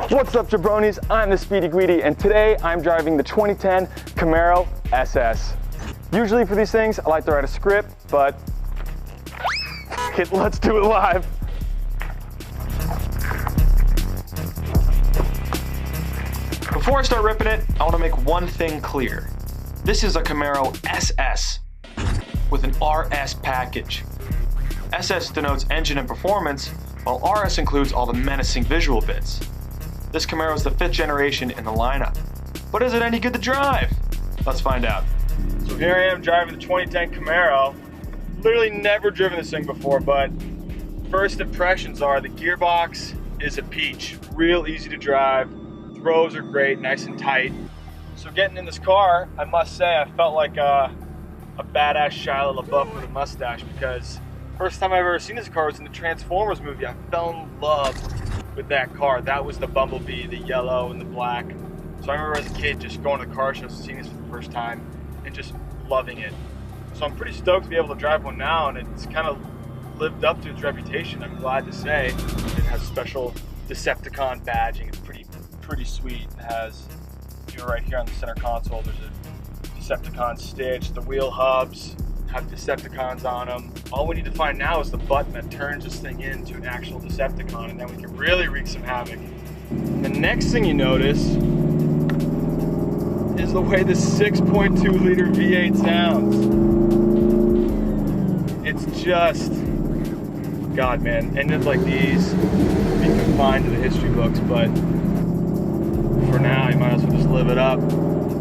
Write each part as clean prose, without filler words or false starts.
What's up, jabronis? I'm the Speedy Guidy, and today I'm driving the 2010 Camaro SS. Usually for these things, I like to write a script, but let's do it live. Before I start ripping it, I want to make one thing clear. This is a Camaro SS with an RS package. SS denotes engine and performance, while RS includes all the menacing visual bits. This Camaro is the 5th generation in the lineup. But is it any good to drive? Let's find out. So here I am driving the 2010 Camaro. Literally never driven this thing before, but first impressions are the gearbox is a peach. Real easy to drive. Throws are great, nice and tight. So getting in this car, I must say, I felt like a badass Shia LaBeouf with a mustache, because first time I've ever seen this car was in the Transformers movie. I fell in love with that car. That was the Bumblebee, the yellow and the black. So I remember as a kid just going to the car shows, seeing this for the first time, and just loving it. So I'm pretty stoked to be able to drive one now, and it's kind of lived up to its reputation. I'm glad to say it has special Decepticon badging. It's pretty sweet. It has, right here on the center console, there's a Decepticon stitch. The wheel hubs have Decepticons on them. All we need to find now is the button that turns this thing into an actual Decepticon, and then we can really wreak some havoc. The next thing you notice is the way the 6.2 liter V8 sounds. It's just, God, man, engines like these be confined to the history books, but for now, you might as well just live it up.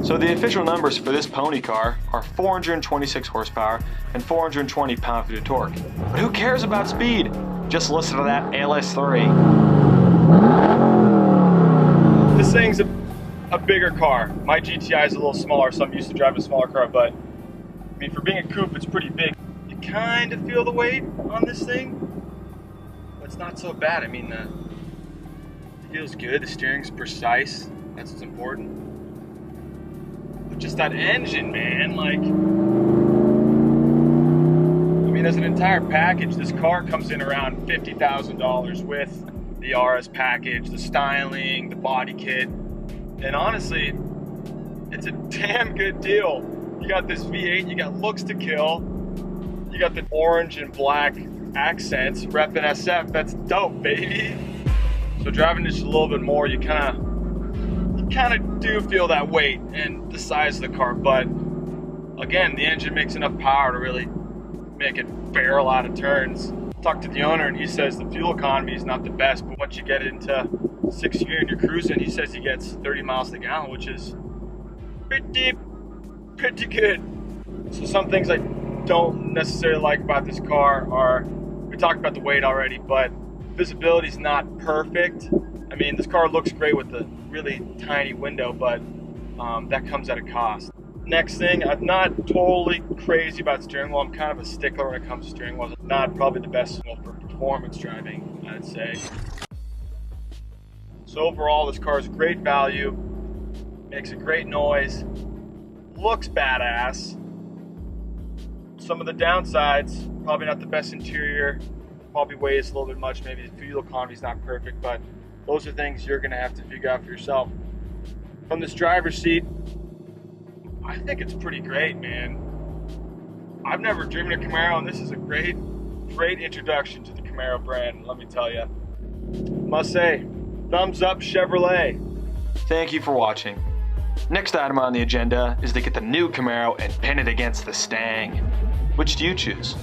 So the official numbers for this pony car are 426 horsepower and 420 pound-feet of torque. But who cares about speed? Just listen to that LS3. This thing's a bigger car. My GTI is a little smaller, so I'm used to driving a smaller car, but I mean, for being a coupe, it's pretty big. You kind of feel the weight on this thing, but it's not so bad. I mean, it feels good. The steering's precise. That's what's important. But just that engine, man, like, I mean, as an entire package, this car comes in around $50,000 with the RS package, the styling, the body kit, and honestly, it's a damn good deal. You got this V8, you got looks to kill, you got the orange and black accents, repping SF, that's dope, baby. So driving this a little bit more, you kind of do feel that weight and the size of the car, but again, the engine makes enough power to really make it barrel out of turns. Talked to the owner and he says the fuel economy is not the best, but once you get into 6th gear and you're cruising, he says he gets 30 miles to the gallon, which is pretty good. So some things I don't necessarily like about this car are, we talked about the weight already, but visibility is not perfect. I mean, this car looks great with the really tiny window, but that comes at a cost. Next thing, I'm not totally crazy about steering wheel. I'm kind of a stickler when it comes to steering wheels. It's not probably the best for performance driving, I'd say. So overall, this car is great value, makes a great noise, looks badass. Some of the downsides, probably not the best interior, probably weighs a little bit much, maybe the fuel economy is not perfect, but those are things you're gonna have to figure out for yourself. From this driver's seat, I think it's pretty great, man. I've never driven a Camaro, and this is a great introduction to the Camaro brand, let me tell you. Must say, thumbs up Chevrolet. Thank you for watching. Next item on the agenda is to get the new Camaro and pin it against the Stang. Which do you choose?